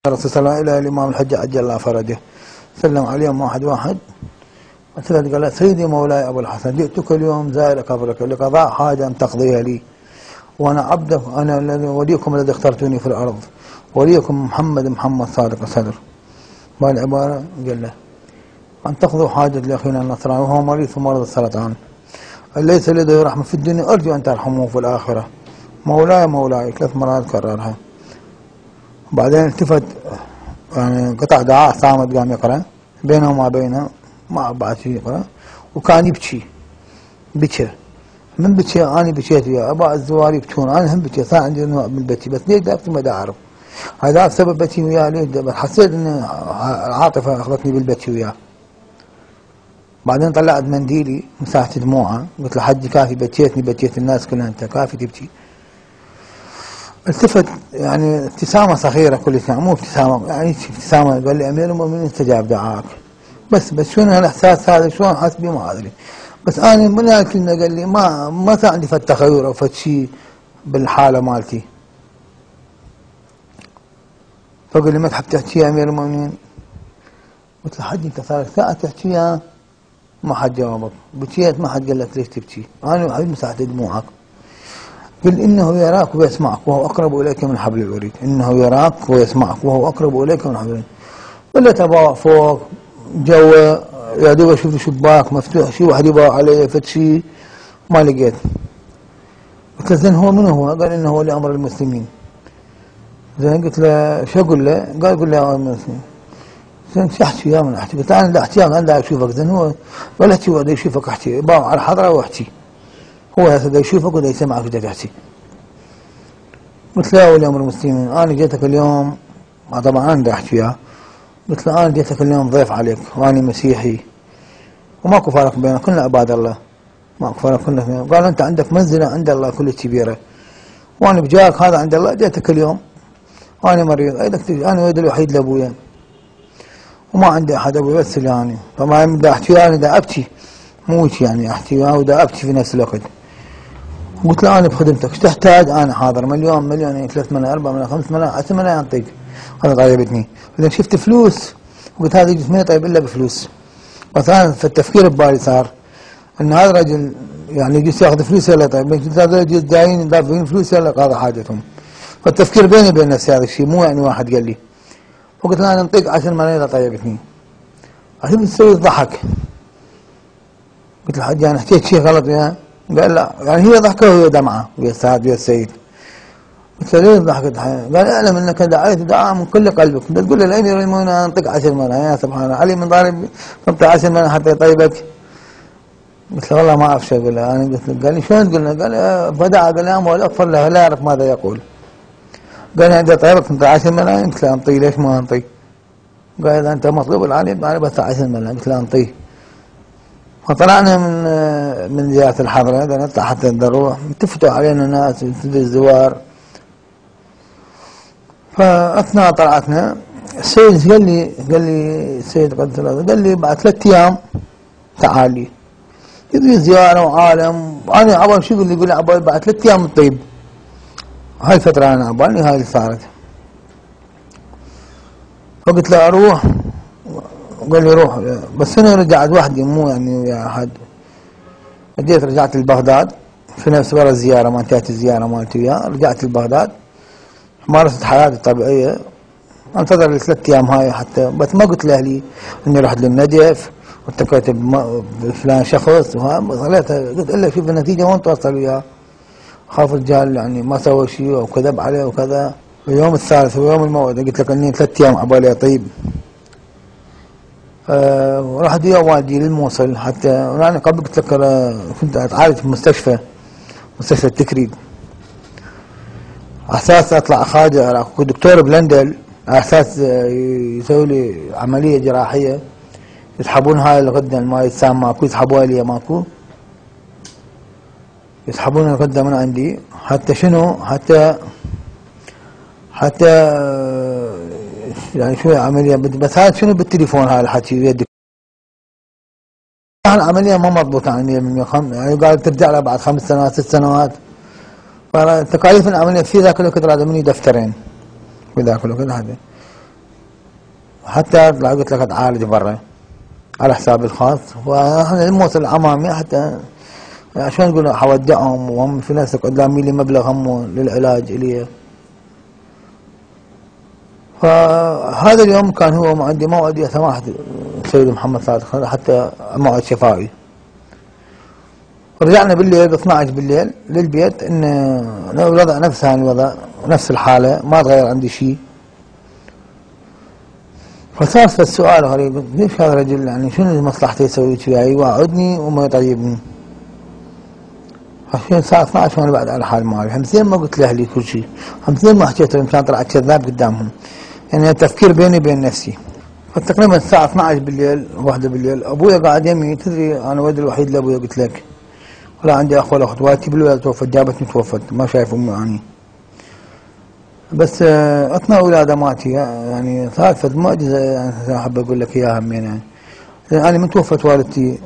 الرسول صلى الله عليه وسلم إلى الإمام الحجة عجل الله فرجه، سلم عليهم واحد واحد، قال له سيدي مولاي أبو الحسن جئتك اليوم زائر قبرك لقضاء حاجة تقضيها لي، وأنا عبدك، أنا الذي وليكم الذي اخترتوني في الأرض، وليكم محمد صادق الصدر. بالعبارة قال له أن تقضوا حاجة لأخينا النصراني وهو مريض في مرض السرطان، ليس لديه رحمة في الدنيا أرجو أن ترحموه في الآخرة، مولاي مولاي 3 مرات كررها. بعدين التفت يعني قطع دعاء صامت قام يقرأ بينه وما بينه ما بعد شيء يقرأ، وكان يبكي بكى من بكى أنا بكيت وياه، أبا الزوار يبكون أنا هم بكي، صار عندي نوع من البكي بس ليش دافت ما أعرف هذا سبب بكي وياه ليش، حسيت إن العاطفة أخذتني بالبكي وياه. بعدين طلعت منديلي مسحت دموعه قلت له حجي كافي بكيتني بكيت الناس كلها أنت كافي تبكي. التفت يعني ابتسامة صغيرة كل شيء مو ابتسامة يعني ابتسامة، قال لي أمير المؤمنين استجاب دعاك، بس شنو هالإحساس هذا شلون حاس بيه ما أدري، بس أنا من هالكلمة قال لي ما صار عندي فد تخير أو فد شيء بالحالة مالتي. فقال لي ما تحب تحكي يا أمير المؤمنين؟ قلت له حجي أنت صار ساعة تحكيها ما حد جاوبك، بكيت ما حد قال لك ليش تبكي، أنا حبيبي مسحت دموعك. قل إنه يراك ويسمعك وهو أقرب إليك من حبل الوريد، إنه يراك ويسمعك وهو أقرب إليك من حبل الوريد. قلت أبغى فوق جو يا دوب أشوف شباك مفتوح شيء واحد يبغى عليه فد شيء ما لقيت. قلت له زين هو من هو؟ قال إنه هو لأمر المسلمين. زين قلت له شو أقول له؟ قال قل له أمر المسلمين. زين شو أحكي يا من أحكي؟ قلت أنا لا أحكي أنا لا أشوفك. زين هو ولا أحكي ولا يشوفك أحكي باع على الحضرة وأحكي، هو هذا يشوفك ولا يسمعك ولا تحكي. قلت له يا ولي أمر المسلمين أنا جيتك اليوم طبعا أنا أحكي وياه، قلت له أنا جيتك اليوم ضيف عليك وأنا مسيحي وماكو فرق بيننا كلنا عباد الله، ماكو فرق كلنا فينا. قال أنت عندك منزلة عند الله كلش كبيرة وأنا بجاك هذا عند الله جيتك اليوم أنا مريض أيدك تجي أنا ولد الوحيد لأبويا وما عندي أحد أبوي بس يعني، فما بدي أحكي وياه أنا دا أبكي موت يعني أحكي وياه ودا أبكي في نفس الوقت. قلت له أنا بخدمتك ايش تحتاج أنا حاضر، مليون مليون 3 ملايين 4 ملايين 5 ملايين 10 ملايين أعطيك. هذا طيبتني. إذا شفت فلوس قلت هذا يجلس ما يطيب إلا بفلوس. مثلا في التفكير ببالي صار إن هذا الرجل يعني يجلس ياخذ فلوس يلا طيب، هذا يجلس جايين دافعين فلوس يلا قاضي حاجتهم. فالتفكير بيني وبين نفسي هذا الشيء مو يعني واحد قال لي. فقلت له أنا أعطيك 10 ملايين إذا طيبتني. عشان تسوي ضحك. قلت له حجي أنا حكيت شيء غلط وياه؟ قال لا يعني هي ضحكة وهي دمعة ويا السعد ويا السيد. قلت له ليه ضحكت؟ قال اعلم انك دعيت دعاء من كل قلبك، تقول للامير المؤمنين انطق 10 ملايين يا سبحان الله علي من ضارب انطق 10 ملايين حتى يطيبك. قلت له والله ما اعرف شو اقول له انا. قلت له قال لي شلون تقول له؟ قال فدعا قال يا مولى اغفر له لا يعرف ماذا يقول. قال اذا طيبك انت 10 ملايين. قلت له انطيه ليش ما انطيه؟ قال اذا انت مطلوب العلي انا بس 10 ملايين. قلت له انطيه. فطلعنا من زيارة الحضرة إذا نطلع حتى نروح التفتوا علينا ناس الزوار. فأثناء طلعتنا السيد قال لي السيد قدس الله قال لي بعد 3 أيام تعالي يبي زيارة وعالم. أنا عبالي شو يقول لي عبالي بعد 3 أيام الطيب. هاي الفترة أنا عبالي هاي اللي صارت. فقلت له أروح قال لي روح بس أنا رجعت وحدي مو يعني ويا أحد. رجعت لبغداد في نفس ورا الزيارة ما انتهت الزيارة مالتي وياه. رجعت لبغداد مارست حياتي الطبيعية انتظر ال3 أيام هاي حتى بس ما قلت لأهلي إني رحت للنجف والتقيت بفلان شخص وها قلت إلا شوف النتيجة وين توصل وياه. خاف الرجال يعني ما سوى شيء وكذب عليه وكذا. اليوم الثالث ويوم الموعد قلت لك إني 3 أيام عبالي أطيب. ورحت ويا والدي للموصل حتى أنا قبل قلت لك كنت أتعالج في مستشفى التكريد على أساس أطلع خارج أكو دكتور بلندن على أساس يسوي لي عملية جراحية يسحبون هاي الغدة ما يتسام ماكو يسحبوها لي ماكو يسحبون الغدة من عندي حتى شنو حتى يعني شوية عملية بس هذا شنو بالتليفون هاي الحكي ويا الدكتور. العملية ما مضبوطة عن 100% يعني قال ترجع لها بعد 5 سنوات 6 سنوات. فتكاليف العملية في ذاك الوقت لازم مني دفترين في ذاك الوقت هذا. حتى قلت لك اتعالج برا على حسابي الخاص، واحنا الموت العمامي حتى عشان نقول حودعهم، وهم في ناس قدامي لي مبلغ هم للعلاج الي. فهذا اليوم كان هو عندي موعد يا سماحة السيد محمد صادق حتى موعد شفائي. رجعنا بالليل ب 12 بالليل للبيت، ان الوضع نفسها الوضع نفس الحالة، ما تغير عندي شيء. فصار السؤال غريب، ليش هذا الرجل يعني شنو مصلحته يسوي كذا، يوعدني وما يطيبني؟ عشان الساعة 12 وانا بعد على حال مالي، همزين ما قلت لاهلي كل شيء، همزين ما حكيت لهم، كان طلعت كذاب قدامهم، يعني التفكير بيني وبين نفسي. فتقريبا الساعة 12 بالليل 1 بالليل ابويا قاعد يمي، تدري انا ولدي الوحيد لابويا قلت لك، ولا عندي اخ ولا اخت، والدتي بالولاد توفت، جابتني توفت، ما شايف امي يعني. بس اثناء ولاده ماتي يعني صارت فد معجزه، يعني احب اقول لك اياها همين يعني. انا من توفت والدتي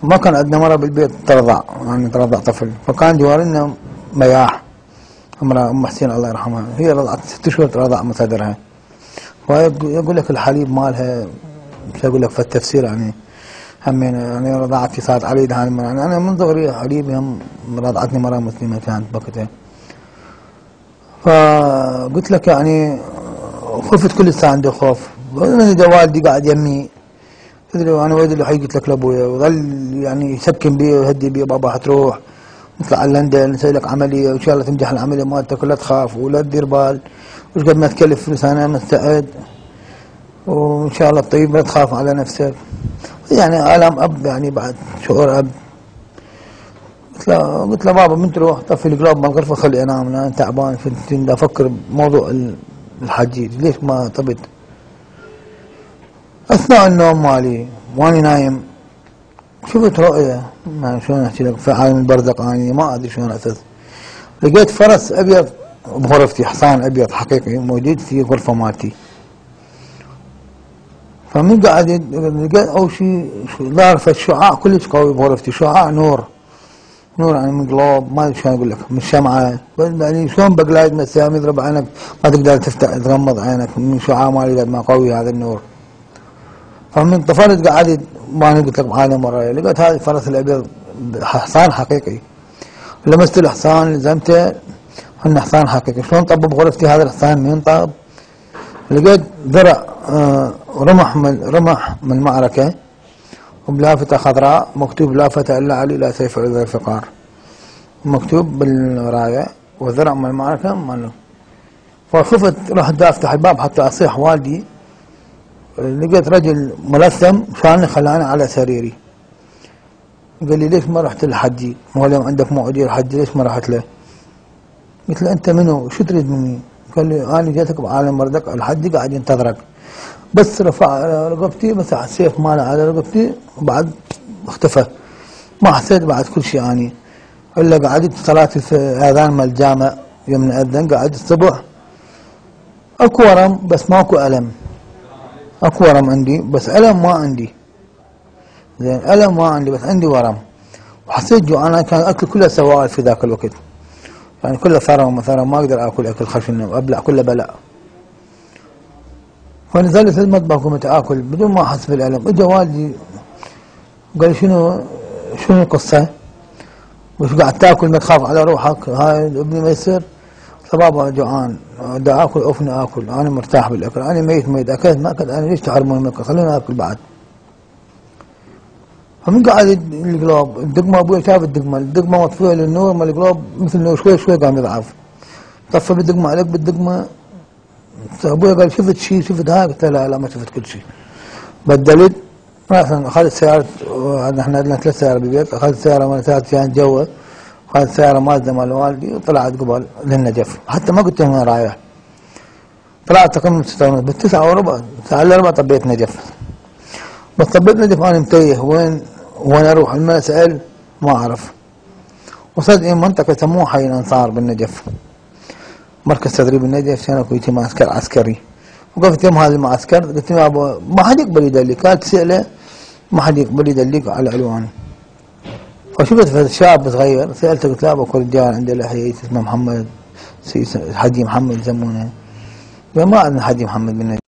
ما كان عندنا مرة بالبيت ترضع، يعني ترضع طفل، فكان جوارنا مياح، امرأة ام حسين الله يرحمها، هي رضعت 6 شهور ترضع من صدرها. ويقول لك الحليب مالها مش اقول لك في التفسير يعني همين يعني رضعتي صارت علي دهان، يعني انا من صغري حليبي هم رضعتني مرة مسلمة كانت بوقتها. فقلت لك يعني خفت كل ساعة عندي خوف، اذا والدي قاعد يمي، تدري انا ولدي الوحيد قلت لك لابويا، وظل يعني يسكن بي ويهدي بي، بابا حتروح نطلع على لندن نسوي لك عمليه وان شاء الله تنجح العمليه مالتك ولا تخاف ولا تدير بال، وش قد ما تكلف فلوس انا مستعد، وان شاء الله الطيب لا تخاف على نفسك. يعني الام اب يعني بعد شعور اب. قلت له بابا من تروح طفي القلاب مال الغرفه خلي انام، انا تعبان كنت افكر بموضوع الحجيج، ليش ما طبت؟ اثناء النوم مالي واني نايم شفت رؤية، ما شلون احكي لك، في عالم البرزق يعني ما ادري شلون اساس، لقيت فرس ابيض بغرفتي، حصان ابيض حقيقي موجود في غرفة مالتي. فمن قاعد لقيت اول شيء ظهر الشعاع كلش قوي بغرفتي، شعاع نور يعني من قلوب، ما ادري شلون اقول لك، من شمعة يعني شلون بقلايد مسام يضرب عينك ما تقدر تفتح تغمض عينك من شعاع مالي قد ما قوي هذا النور. فمن طفلت قعدت ما انا قلت لك بعالم ورايا، لقيت هذا الفرس الابيض حصان حقيقي، لمست الحصان لزمته انه حصان حقيقي. شلون طب بغرفتي هذا الحصان من طاب؟ لقيت درع رمح من المعركه وبلافته خضراء مكتوب لا فتى الا علي لا سيف الا الفقار، مكتوب بالرايه وذرع من المعركه ماله. فخفت رحت افتح الباب حتى اصيح والدي، لقيت رجل ملثم شاني خلاني على سريري، قال لي ليش ما رحت للحجي؟ هو اليوم عندك موعد الحج ليش ما رحت له؟ قلت له انت منو؟ شو تريد مني؟ قال لي انا جيتك بعالم برزق الحج قاعد ينتظرك. بس رفع رقبتي مسح السيف ماله على رقبتي وبعد اختفى، ما حسيت بعد كل شيء اني الا قعدت صلاة الاذان مال الجامع يوم نأذن قعدت الصبح اكو ورم بس ماكو الم، اكو ورم عندي بس الم ما عندي، زين الم ما عندي بس عندي ورم. وحسيت جوع، انا كان اكل كله سوائل في ذاك الوقت، يعني كله ثرى مثلا ما اقدر اكل اكل خشن وابلع كله بلع. فنزلت المطبخ وقمت اكل بدون ما احس بالالم. اجى والدي قال شنو القصه؟ وش قاعد تاكل ما تخاف على روحك؟ هاي ابني ما يصير. بابا جوعان بدي اكل اوفني اكل، انا مرتاح بالاكل، انا ميت اكلت ما اكلت، انا ليش تحرموني من الاكل؟ خلوني اكل بعد. فمن قاعد القلوب الدقمه، ابوي شاف الدقمه مطفيه للنور مال القلوب مثل انه شوي قام يضعف، طفى بالدقمه عليك بالدقمه. ابوي قال شفت شيء؟ شفت هاي؟ قلت له لا ما شفت كل شيء. بدلت مثلا اخذت سياره، احنا عندنا 3 سيارات بالبيت، اخذت سياره مال كانت جوا، اخذت سياره مازدا مال والدي وطلعت قبل للنجف، حتى ما قلت لهم وين رايح. طلعت تقريبا 6:30 بالتسعة وربع، 9:15 طبيت نجف. بس طبيت نجف انا متيه وين اروح؟ لما اسال ما اعرف. وصلت الى منطقه يسموها حي الانصار بالنجف، مركز تدريب النجف، كان اكو يتم معسكر عسكري. وقفت يوم هذا المعسكر قلت له يا ابو ما حد يقبل يدلك، كانت تساله ما حد يقبل يدلك على علوان. فشفت شاب صغير سالته قلت له ابو اكو رجال عنده لحيه اسمه محمد، حجي محمد يسمونه. قال ما عندنا حجي محمد بالنجف.